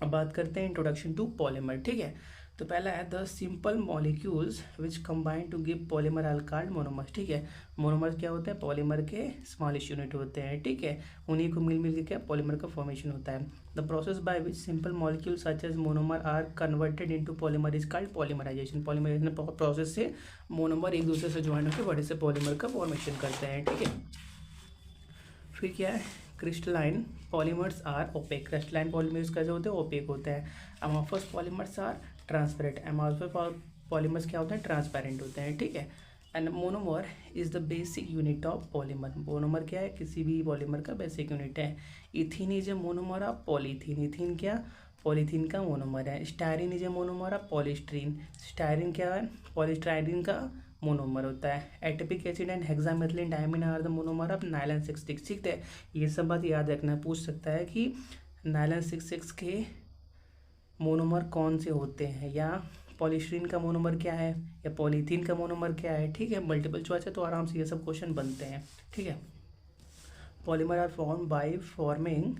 अब बात करते हैं इंट्रोडक्शन टू पॉलीमर। ठीक है, तो पहला है the simple molecules which combine to give polymer are called monomers. ठीक है, मोनोमर्स क्या होते हैं? पॉलीमर के स्मॉलेस्ट यूनिट होते हैं। ठीक है, उन्हीं को मिल मिल के क्या पॉलीमर का फॉर्मेशन होता है। The process by which simple molecule such as monomer are converted into polymer is called polymerisation. Polymerisation process से मोनोमर एक दूसरे से ज्वाइन होकर बड़े से पॉलीमर का फॉर्मेशन करते हैं। ठीक है, फिर क्या है? Crystalline polymers are opaque. Crystalline polymers कैसे होते हैं? ओपेक होते हैं। Amorphous polymers are transparent. Amorphous polymers क्या होते हैं? ट्रांसपेरेंट होते हैं। ठीक है, and monomer is the basic unit of polymer. Monomer क्या है? किसी भी पॉलीमर का बेसिक यूनिट है। Ethene is a monomer of polythene. Ethene क्या? पॉलीथीन का मोनोमर है। Styrene is a monomer of polystyrene. Styrene क्या है? पॉलीस्टायरिन का मोनोमर होता है। Adipic acid and hexamethylene diamine are the monomer of nylon 66। ठीक है, ये सब बात याद रखना। पूछ सकता है कि नायलॉन 66 के मोनोमर कौन से होते हैं, या पॉलीस्टीरीन का मोनोमर क्या है, या पॉलीथीन का मोनोमर क्या है। ठीक है, मल्टीपल चॉइस है तो आराम से ये सब क्वेश्चन बनते हैं। ठीक है, polymer are form by forming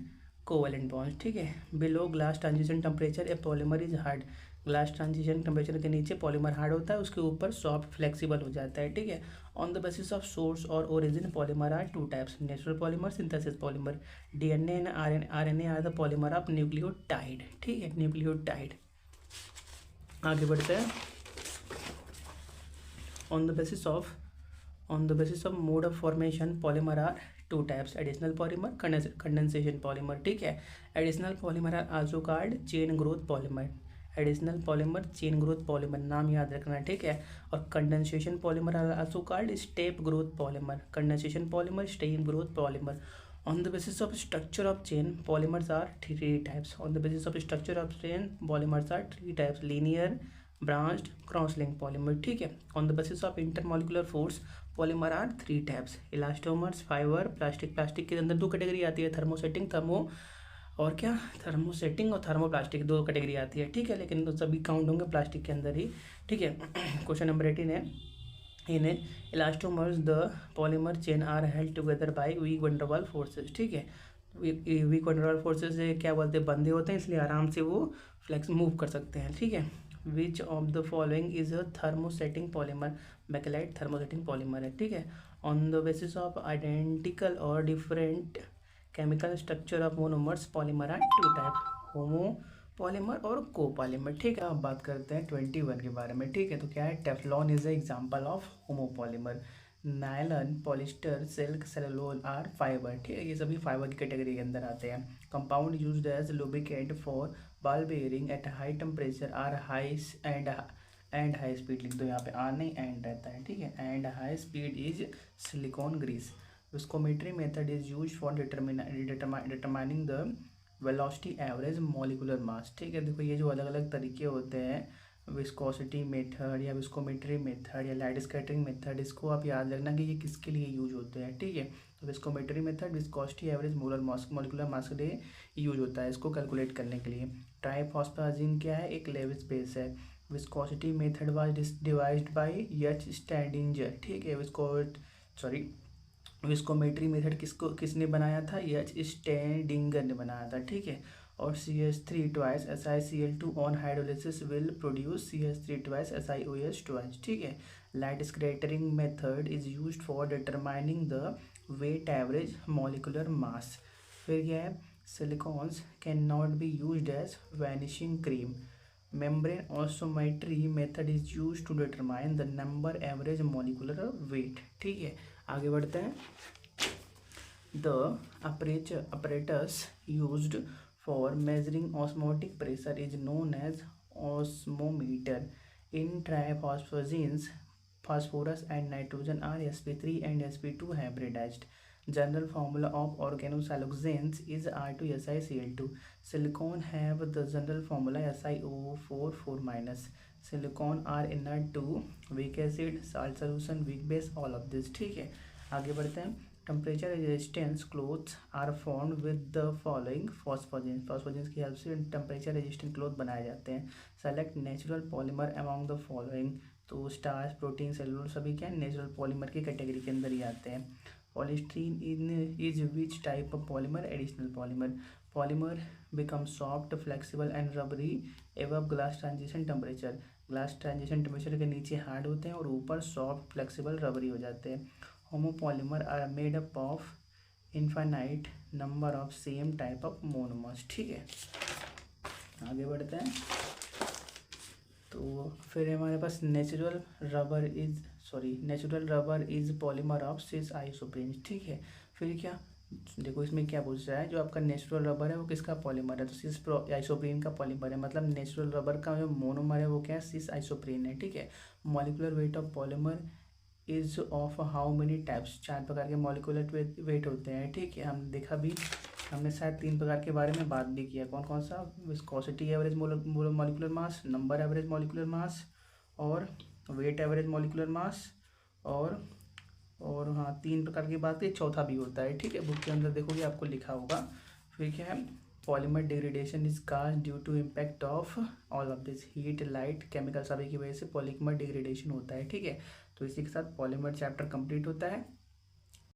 covalent bonds. ठीक है, below glass transition temperature a polymer is hard. Glass transition temperature के नीचे पॉलीमर हार्ड होता है, उसके ऊपर सॉफ्ट फ्लेक्सिबल हो जाता है। ठीक है, on the basis of source और origin polymer are two types, natural polymer, synthesis polymer. DNA and RNA are the polymer of nucleotide. ठीक है, न्यूक्लियोटाइड। आगे बढ़ते हैं। On the basis of mode of formation polymer are two types, additional polymer, condensation polymer। ठीक है, additional polymer are also called chain growth polymer। Additional polymer chain growth polymer नाम याद रखना। ठीक है, और condensation polymer are also called step growth polymer. Condensation polymer, step growth polymer. On the basis of structure of chain polymers are three types. On the basis of structure of chain polymers are three types, linear, branched, cross link polymer. ठीक है, on the basis of intermolecular force polymer are three types, elastomers, fibre, plastic. Plastic के अंदर दो category आती है, thermosetting, और क्या, thermosetting और थर्मोप्लास्टिक, दो कैटेगरी आती है। ठीक है, लेकिन तो सभी काउंट होंगे प्लास्टिक के अंदर ही। ठीक है, क्वेश्चन नंबर 18 है, in elastomers the polymer chain are held together by weak van der Waals forces. ठीक है, वीक वंडरवाल फोर्सेज से क्या बोलते हैं? बंधे होते हैं, इसलिए आराम से वो फ्लेक्स मूव कर सकते हैं। ठीक है, which of the following is a thermosetting polymer? Bakelite thermosetting polymer है। ठीक है, on the basis of identical और different chemical structure of monomers polymer are two type, homo polymer और कोपॉलीमर। ठीक है, अब बात करते हैं 21 के बारे में। ठीक है, तो क्या है? Teflon is a example of homopolymer. Nylon, polyester, silk, cellulose are fibre. ठीक है, ये सभी फाइबर की कैटेगरी के अंदर आते हैं। Compound used as lubricant for ball bearing at high temperature are high and high speed. लिख दो यहाँ पे, आर नहीं एंड रहता है। ठीक है, and high speed is silicon grease. Viscometry method is use for determining the velocity average molecular mass. ठीक है, देखो ये जो अलग अलग तरीके होते हैं, विस्कोसिटी मेथड या विस्कोमेट्री मेथड या लाइट स्कैटरिंग मेथड, इसको आप याद रखना कि ये किसके लिए यूज होते हैं। ठीक है, तो viscometry method viscosity average molar mass, molecular mass के लिए यूज होता है, इसको कैलकुलेट करने के लिए। ट्राइफॉस्फेराजीन क्या है? एक लेविस बेस है। Viscosity method was devised by H Staudinger. ठीक है, विस्कोमेट्री मेथड किसने बनाया था? एच स्टैंडिंगर ने बनाया था। ठीक है, और CH3 twice SiCl2 on hydrolysis will produce CH3 twice SiOH twice. ठीक है, light scattering method is used for determining the weight average molecular mass. फिर क्या है? Silicones can not be used as vanishing cream. Membrane osmometry method is use to determine the number average molecular weight. ठीक है, आगे बढ़ते हैं। The apparatus used for measuring osmotic pressure is known as osmometer. In triphosphanes, phosphorus and nitrogen are sp3 and sp2 hybridized. General formula of organosiloxanes is R2SiCl2. Silicon have the general formula SiO4 4-. Silicon are inert to weak acid, salt solution, weak base, all of this। ठीक है, आगे बढ़ते हैं। Temperature resistance clothes are formed with the following phosphogens. Phosphogens की help से temperature resistant cloth बनाए जाते हैं। Select natural polymer among the following. तो स्टार्च, प्रोटीन, सेलुलोज सभी क्या है? नेचुरल पॉलीमर की कैटेगरी के अंदर ही आते हैं। Polystyrene in is which type of polymer? Additional polymer. Polymer become soft, flexible and rubbery एवब glass transition temperature. Glass transition temperature के नीचे हार्ड होते हैं और ऊपर सॉफ्ट, फ्लेक्सिबल, रबरी हो जाते हैं. Homopolymer are made up of infinite number of same type of monomers. ठीक है, आगे बढ़ते हैं. तो फिर हमारे पास natural rubber is polymer of cis isoprene. ठीक है, फिर क्या देखो इसमें क्या पूछ रहा है, जो आपका नेचुरल रबर है वो किसका पॉलीमर है? तो सिस आइसोप्रीन का पॉलीमर है. मतलब नेचुरल रबर का जो मोनोमर है वो क्या है? सिस आइसोप्रीन है. ठीक है. Molecular weight of polymer is of how many types. 4 प्रकार के मॉलिकुलर वेट होते हैं. ठीक है, हमने देखा भी, हमने शायद 3 प्रकार के बारे में बात भी किया. कौन कौन सा? विस्कोसिटी एवरेज मॉलिकुलर मास, नंबर एवरेज मॉलिकुलर मास, और वेट एवरेज मॉलिकुलर मास, और हाँ 3 प्रकार की बात की, चौथा भी होता है. ठीक है, बुक के अंदर देखोगे आपको लिखा होगा. फिर क्या है? Polymer degradation is caused due to impact of all of this, heat, light, chemical, सभी की वजह से पॉलीमर डिग्रेडेशन होता है. ठीक है, तो इसी के साथ पॉलीमर चैप्टर कंप्लीट होता है.